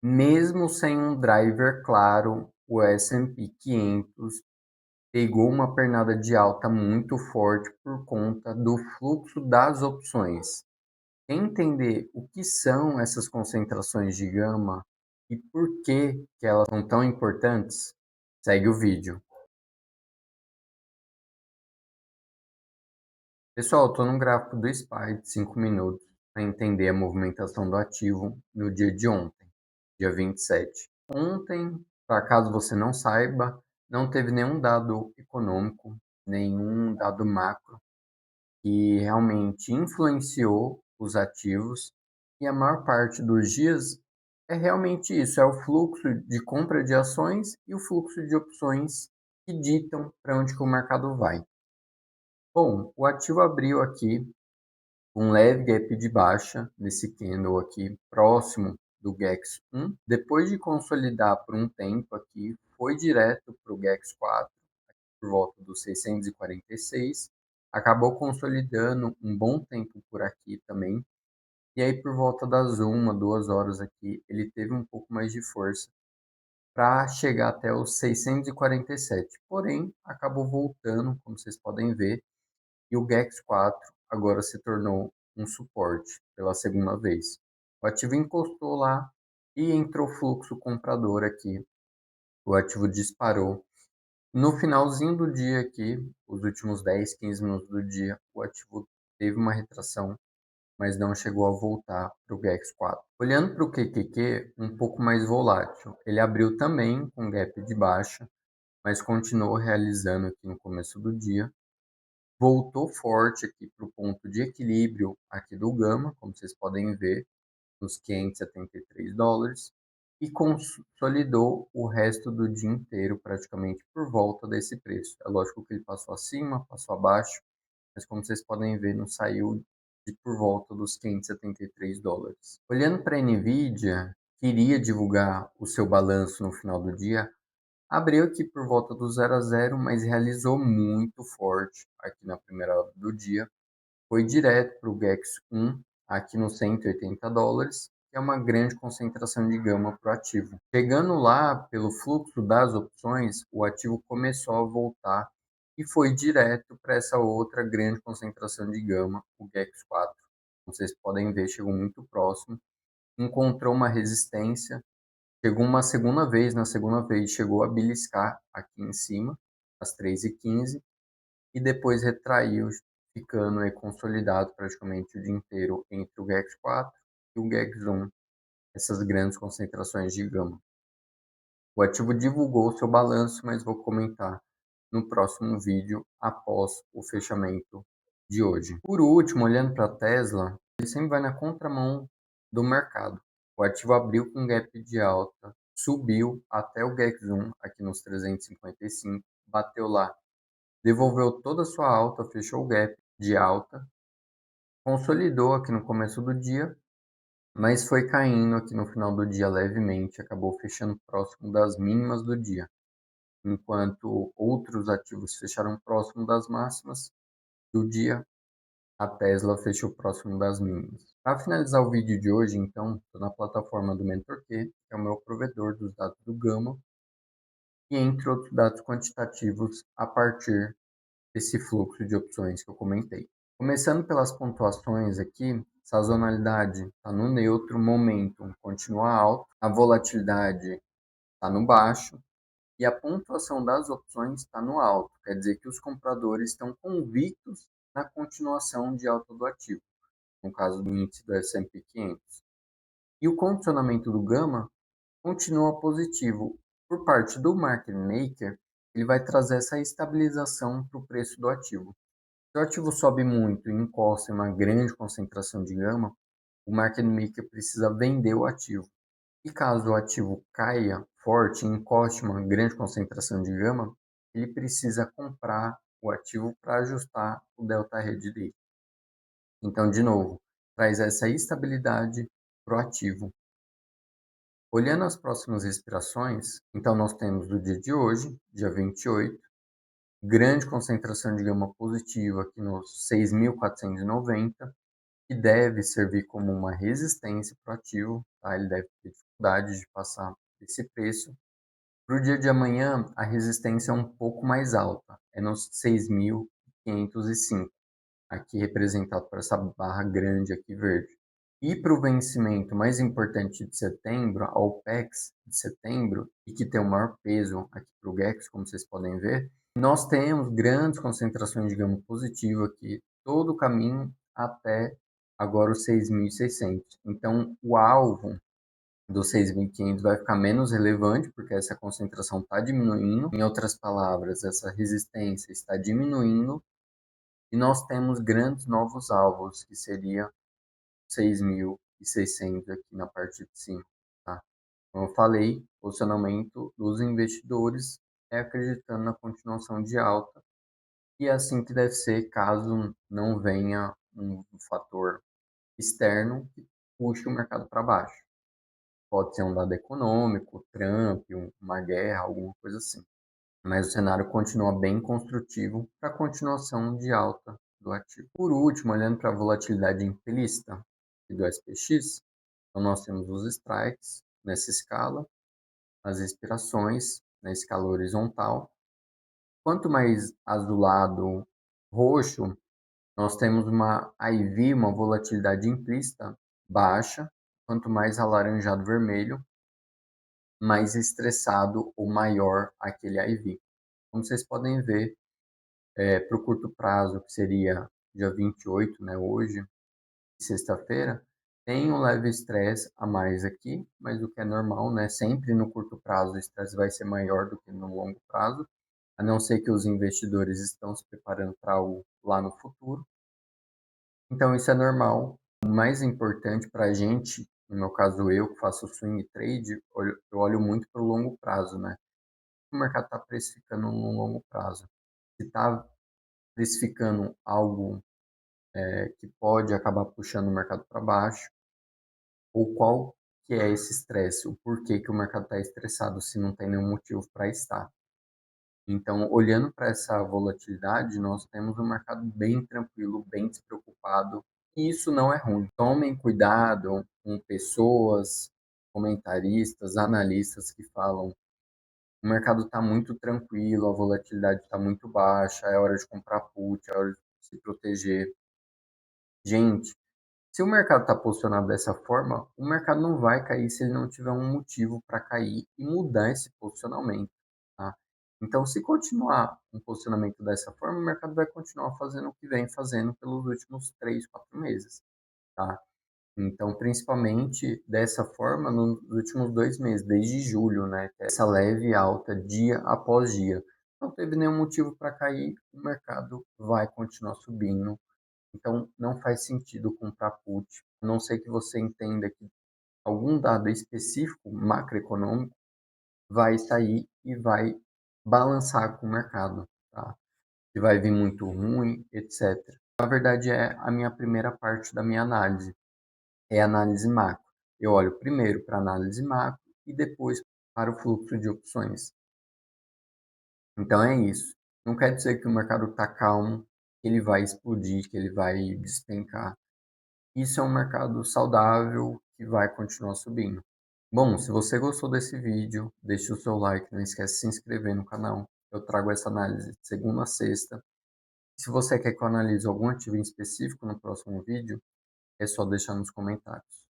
Mesmo sem um driver claro, o S&P 500 pegou uma pernada de alta muito forte por conta do fluxo das opções. Quer entender o que são essas concentrações de gama e por que elas são tão importantes? Segue o vídeo. Pessoal, estou no gráfico do SPY de 5 minutos para entender a movimentação do ativo no dia de ontem, dia 27. Ontem, para caso você não saiba, não teve nenhum dado econômico, nenhum dado macro que realmente influenciou os ativos, e a maior parte dos dias é realmente isso, é o fluxo de compra de ações e o fluxo de opções que ditam para onde que o mercado vai. Bom, o ativo abriu aqui um leve gap de baixa nesse candle aqui próximo do GEX 1. Depois de consolidar por um tempo aqui, foi direto para o GEX 4 por volta dos 646. Acabou consolidando um bom tempo por aqui também. E aí por volta das 1, 2 horas aqui, ele teve um pouco mais de força para chegar até os 647. Porém, acabou voltando, como vocês podem ver, e o GEX 4 agora se tornou um suporte pela segunda vez. O ativo encostou lá e entrou fluxo comprador aqui. O ativo disparou. No finalzinho do dia aqui, os últimos 10, 15 minutos do dia, o ativo teve uma retração, mas não chegou a voltar para o GEX 4. Olhando para o QQQ, um pouco mais volátil. Ele abriu também com gap de baixa, mas continuou realizando aqui no começo do dia. Voltou forte aqui para o ponto de equilíbrio aqui do Gama, como vocês podem ver, nos US$ 573, e consolidou o resto do dia inteiro praticamente por volta desse preço. É lógico que ele passou acima, passou abaixo, mas como vocês podem ver, não saiu de por volta dos US$ 573. Olhando para a Nvidia, que iria divulgar o seu balanço no final do dia, abriu aqui por volta do 0 a 0, mas realizou muito forte aqui na primeira hora do dia. Foi direto para o GEX 1, aqui nos US$ 180, que é uma grande concentração de gama para o ativo. Chegando lá, pelo fluxo das opções, o ativo começou a voltar e foi direto para essa outra grande concentração de gama, o GEX 4. Como vocês podem ver, chegou muito próximo, encontrou uma resistência. Chegou uma segunda vez, na segunda vez chegou a beliscar aqui em cima, às 3h15, e depois retraiu, ficando aí consolidado praticamente o dia inteiro entre o GEX 4 e o GEX 1, essas grandes concentrações de gama. O ativo divulgou seu balanço, mas vou comentar no próximo vídeo após o fechamento de hoje. Por último, olhando para a Tesla, ele sempre vai na contramão do mercado. O ativo abriu com gap de alta, subiu até o GEX 1 aqui nos 355, bateu lá, devolveu toda a sua alta, fechou o gap de alta, consolidou aqui no começo do dia, mas foi caindo aqui no final do dia levemente, acabou fechando próximo das mínimas do dia, enquanto outros ativos fecharam próximo das máximas do dia. A Tesla fechou próximo das mínimas. Para finalizar o vídeo de hoje, então, estou na plataforma do MentorQ, que é o meu provedor dos dados do Gama, e entre outros dados quantitativos a partir desse fluxo de opções que eu comentei. Começando pelas pontuações aqui, sazonalidade está no neutro, momentum continua alto, a volatilidade está no baixo e a pontuação das opções está no alto. Quer dizer que os compradores estão convictos na continuação de alta do ativo, no caso do índice do S&P 500. E o condicionamento do Gama continua positivo. Por parte do market maker, ele vai trazer essa estabilização para o preço do ativo. Se o ativo sobe muito e encosta em uma grande concentração de gama, o market maker precisa vender o ativo. E caso o ativo caia forte e encoste uma grande concentração de gama, ele precisa comprar o ativo para ajustar o delta rede dele. Então, de novo, traz essa estabilidade para o ativo. Olhando as próximas expirações, então nós temos o dia de hoje, dia 28, grande concentração de gama positiva aqui nos 6.490. que deve servir como uma resistência para o ativo, tá? Ele deve ter dificuldade de passar esse preço. Para o dia de amanhã, a resistência é um pouco mais alta, é nos 6.505, aqui representado por essa barra grande aqui verde. E para o vencimento mais importante de setembro, a OPEX de setembro, e que tem o maior peso aqui para o GEX, como vocês podem ver, nós temos grandes concentrações de gama positivo aqui, todo o caminho até agora os 6.600. Então, o alvo dos 6.500 vai ficar menos relevante, porque essa concentração está diminuindo. Em outras palavras, essa resistência está diminuindo, e nós temos grandes novos alvos, que seria 6.600 aqui na parte de cima, tá? Como eu falei, o posicionamento dos investidores é acreditando na continuação de alta, e é assim que deve ser caso não venha um fator externo que puxe o mercado para baixo. Pode ser um dado econômico, Trump, uma guerra, alguma coisa assim. Mas o cenário continua bem construtivo para a continuação de alta do ativo. Por último, olhando para a volatilidade implícita do SPX, então nós temos os strikes nessa escala, as expirações na escala horizontal. Quanto mais azulado, roxo, nós temos uma IV, uma volatilidade implícita baixa. Quanto mais alaranjado, vermelho, mais estressado ou maior aquele IV. Como vocês podem ver, para o curto prazo, que seria dia 28, né, hoje, sexta-feira, tem um leve estresse a mais aqui, mas o que é normal, né? Sempre no curto prazo o estresse vai ser maior do que no longo prazo, a não ser que os investidores estão se preparando para algo lá no futuro. Então isso é normal. O mais importante para a gente, no meu caso eu que faço swing trade, eu olho muito para o longo prazo, né? O mercado está precificando no longo prazo. Se está precificando algo que pode acabar puxando o mercado para baixo, ou qual que é esse estresse, o porquê que o mercado está estressado, se não tem nenhum motivo para estar. Então, olhando para essa volatilidade, nós temos um mercado bem tranquilo, bem despreocupado, e isso não é ruim. Tomem cuidado com pessoas, comentaristas, analistas que falam: o mercado está muito tranquilo, a volatilidade está muito baixa, é hora de comprar put, é hora de se proteger. Gente, se o mercado está posicionado dessa forma, o mercado não vai cair se ele não tiver um motivo para cair e mudar esse posicionamento, tá? Então, se continuar um posicionamento dessa forma, o mercado vai continuar fazendo o que vem fazendo pelos últimos 3, 4 meses, tá? Então, principalmente dessa forma nos últimos 2 meses, desde julho, né? Essa leve alta dia após dia. Não teve nenhum motivo para cair, o mercado vai continuar subindo. Então, não faz sentido comprar put, a não ser que você entenda que algum dado específico macroeconômico vai sair e vai balançar com o mercado, tá? Que vai vir muito ruim, etc. Na verdade, é a minha primeira parte da minha análise, é a análise macro. Eu olho primeiro para a análise macro e depois para o fluxo de opções. Então é isso. Não quer dizer que o mercado está calmo, que ele vai explodir, que ele vai despencar. Isso é um mercado saudável que vai continuar subindo. Bom, se você gostou desse vídeo, deixe o seu like, não esquece de se inscrever no canal. Eu trago essa análise de segunda a sexta. Se você quer que eu analise algum ativo em específico no próximo vídeo, é só deixar nos comentários.